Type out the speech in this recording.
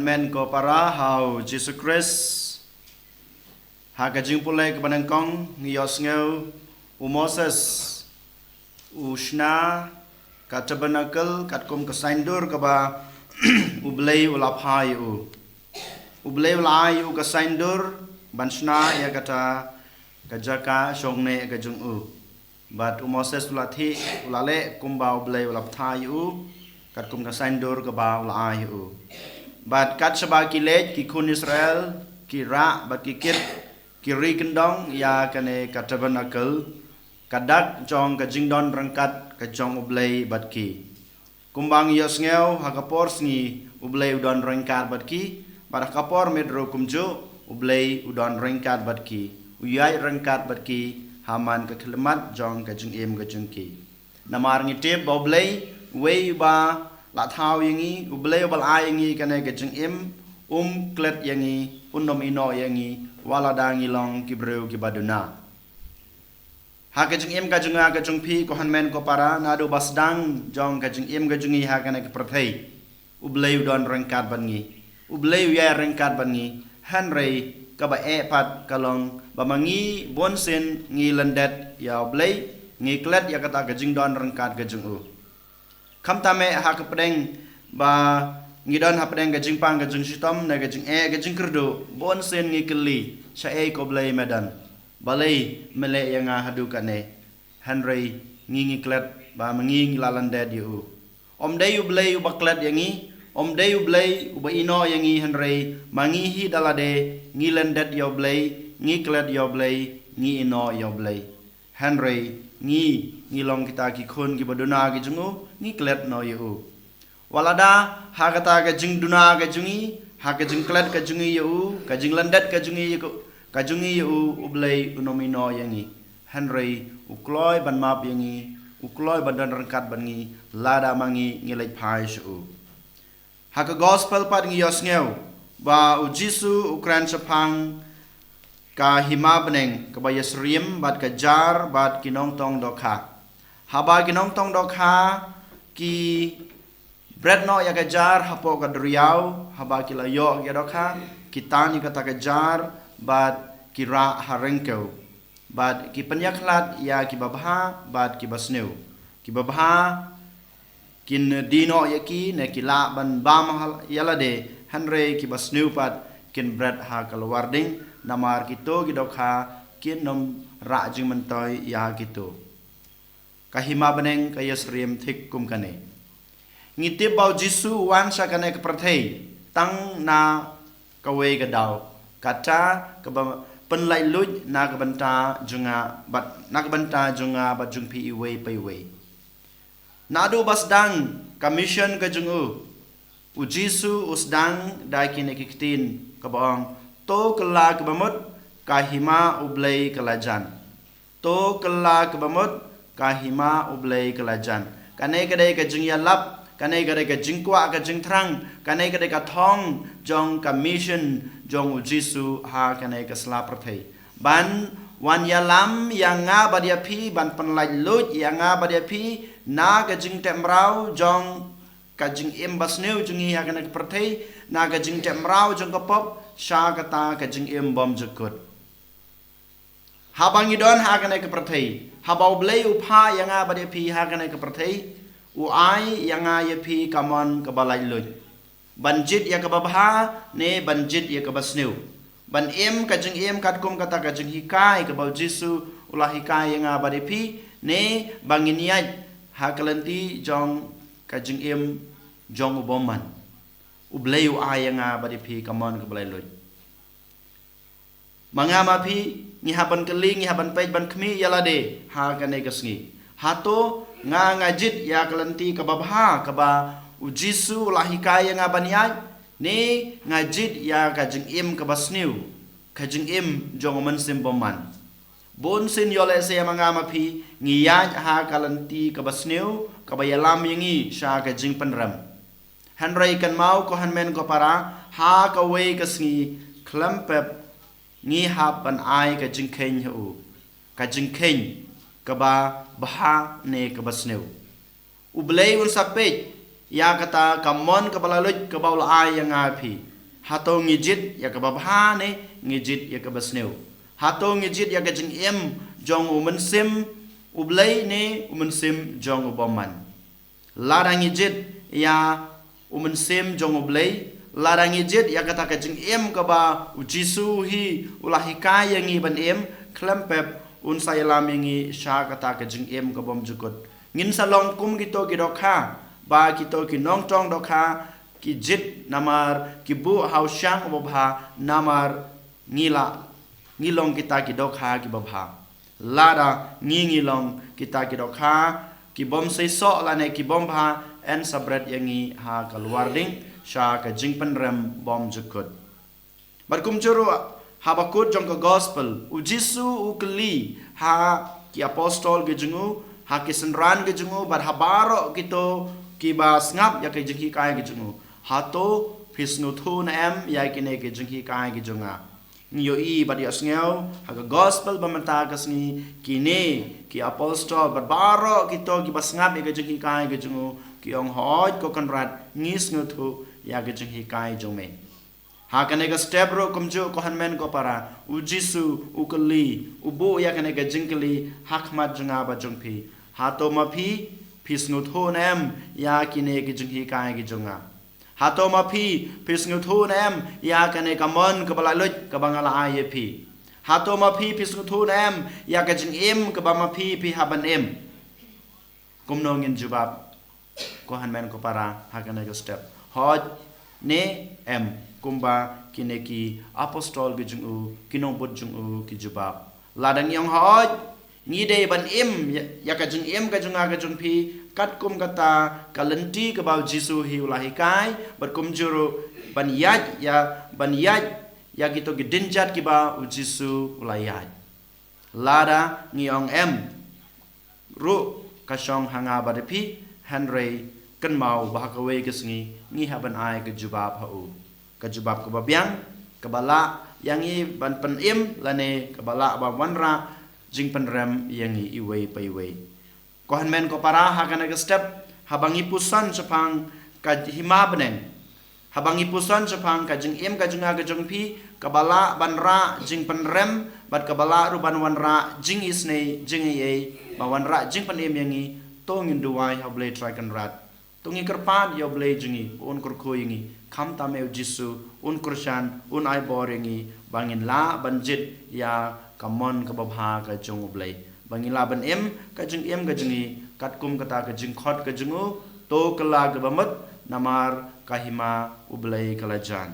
Men ko para hau Jesus Christ hakajing pulai ke banangkong ngiyos ngeu u Moses ushna ka tabernacle kat kum ka saindur ka ba ublei ulaphai ublei ulai ka saindur bansna ya kata kajaka songne ka jung but u Moses ulathi ulale kumba ublei ulaphai kat kum ka saindur ka ba ulai Bat kat sebab kilet ki kun Israel ki ra bat ki kit ki ri kendong ya kane kat tabernacle kadak jong ka jingdon rangkat ka jong ublei bat ki kumbang yos ngeu hakapor sngi ublei udon rangkat bat ki bar kapor medro kumjo ublei udon rangkat bat ki uyai rangkat bat ki haman ka khlemat jong ka jing em ka jing ki namar ngitep ublei wei ba la thao yangi ublei bal ai yangi kane ke jing im klet yangi unom ino yangi wala dangi long ki breu ki baduna ha ke jing im ka junga ka jung phi ko hanmen ko para nadu basdang jong ka jing im ka jungi ha kane ke prathei ublei don rangkat bangi ublei ya rangkat bangi hanrei ka ba e pat kalong ba mangi bonsen ngi landet ya ublei ngi klet ya kata ka jing don rangkat ka jung Kam tame ha ke pedeng ba ngidon ha pedeng gajing pang gajing sitom na gajing gajing kerdo bon sen ngi keli sa ko blai medan balai mele yang hadu kane Henry ngi klet ba mengi lalan dad yu om day blai u baklet yangi om day blai u ba ino yangi Henry mangi hi dalade ngi landet yo blai ngi klet yo blai ngi ino yo blai Henry ngi long kita ki khun ki baduna ki jungu ngi klet no yu walada ha kata ka jing duna ka jungi ha ka jing klet ka jungi yu ka jing landet ka jungi yu ublei unomino yangi Henry ukloi ban map yangi ukloi badan rangkat bangi lada mangi ngilai phai su ha ka gospel pat ngi yos ngeu ba u jisu ukran chapang ka hima beneng ka bayas riem bat ka jar bat kinong tong dokha haba kinong tong dokha ki bread no ya ka jar hapo ka driau haba ki layo ya dokha kitani ka ta ka jar bat ki ra harengkeu bat ki penyaklat ya ki babha bat ki basneu ki babha kin dino ya ki ne ki la ban bam yalade hanre ki basneu pat kin bread ha kalwarding namar kito gidokha kin nom ra jing mentoy ya kito kahima beneng kayas riem thik kum kane ngitip bau jisu wan sa kane ke prathei tang na kawe gadau kata ke penlai luj na ke banta junga bat na ke banta junga bat jung pi iwe pai we nadu basdang commission ke jungu u jisu usdang dai kine kiktin ke bang to kala kebamut kahima ublei kelajan to kala kebamut kahima ublei kelajan kane kadai ka jing yalap kane kadai ka jingkwa ka jing thrang kane kadai ka thong jong commission jong jisu ha kane ka sla prathei ban wan yalam yang nga badia phi ban panlai lut yang nga badia phi na ka jing temrau jong ka jing embasneu jungi ha kane ka prathei na ka jing temrau jong ka pop sha kata ka jing em bom jekut habang idon ha kana ke prathei habau blei upha yanga bade phi ha kana ke prathei u ai yanga ye phi kamon ka balai luj banjit ya ka babha ne banjit ya ka basneu ban em ka jing em kat kum kata ka jing hikai ka bau jisu ulah hikai yanga bade phi ne banginiat ha kalanti jong ka jing em jong uboman ublei u ayanga badi phi kamon ke balai luj mangama phi ngi haban keling ngi haban pej ban khmi yalade ha kane kasngi hato nga ngajit ya kalanti ka babha ka ba u jisu lahikaya nga baniai ne ngajit ya ka jing im ka basniu ka jing im jongoman simboman bon sin yole se mangama phi ngi ya ha kalanti ka basniu ka bayalam yangi sha ka jing panram Henry kan mau ko hanmen ko para ha ka we ka sngi klampep ngi ha pan ai ka jingkhen hu ka jingkhen ka ba baha ne ka basneu ublei un sapet ya kata kamon ka balaluj ka baula ai yang api hato ngijit ya ka babha ne ngijit ya ka basneu hato ngijit ya ka jing em jong umensim ublay ne umensim jong uboman larang ngijit ya umensim jong ublay larang ngijit ya kata ka jing em ka ba ujisu hi ulahi ka yang i ban em klempep un sayalam yang sha kata ka jing em ka bom jukut ngin salong kum kito kidokha ba kito kinong tong dokha ki jit namar ki bu hau syang bobha namar ngilong kita ki dokha ki bobha lada ngilong kita ki dokha ki bom sei so lane ki bom bha en sabret yangi ha keluar ding sha ka jing penrem bom jukut barkum juru habakut jong ka gospel ujisu ukli ha ki apostol ge jungu ha ki senran ge jungu bar habaro kito ki ba ngap ya ke jing kai ge jungu hato pisnu thu na em ya kine ke jinghi kai ki junga nyo i badi asngeu ha gospel bamanta kasni kine ki apostol barbaro kito ki basngap ke jinghi kai ki jungu ki ong hoj ko konrad ngis ngu thu ya ke jinghi kai jome ha kane ka step ro kumju ko hanmen ko para ujisu ukali ubu ya kane ka jingkali hakmat junga ba jungpi hato mapi pisnu thu na em ya kine ki jinghi kai ki junga hato mapi pisngu thu nem ya kane kamon ke balalut ke bangala aye pi hato mapi pisngu thu nem ya ka jing em ke ba mapi pi haban em kumno ngin jubab ko hanmen ko para hakane ko step hoj ne em kumba kine ki apostol ge jungu kinong bot jungu ki jubab ladang yang hoj ngide ban em ya ka jing em ka junga ka jung pi kat kum kata kalenti ke bau jisu hi ulahi kai berkum juru ban yaj ya gitu gedinjat ki ba jisu ulayaj lada ngiong em ru kasong hanga badepi henry kan mau bahakawe kesngi ngi haban ai ke jubab hau ke jubab ke babiang ke bala yang i ban pen im lane ke bala ba wanra jing penrem yang i iwe paiwe kohan men ko para hakana ke step habangi pusan sepang ka hima beneng habangi pusan sepang ka jing em ka junga ka jung pi kabala banra jing penrem bat kabala ruban wanra jing isne jing ye ba wanra jing pen em yangi tongin duai hable trakan rat tongi kerpan yo ble jingi un kurko yingi kham tameu jisu un kursan un ai boringi bangin la banjit ya kamon ka babha ka jung ble bangila ban em ka jing em ka jingi kat kum kata ka jing khot ka jungu to kala ka bamat namar kahima ublai kalajan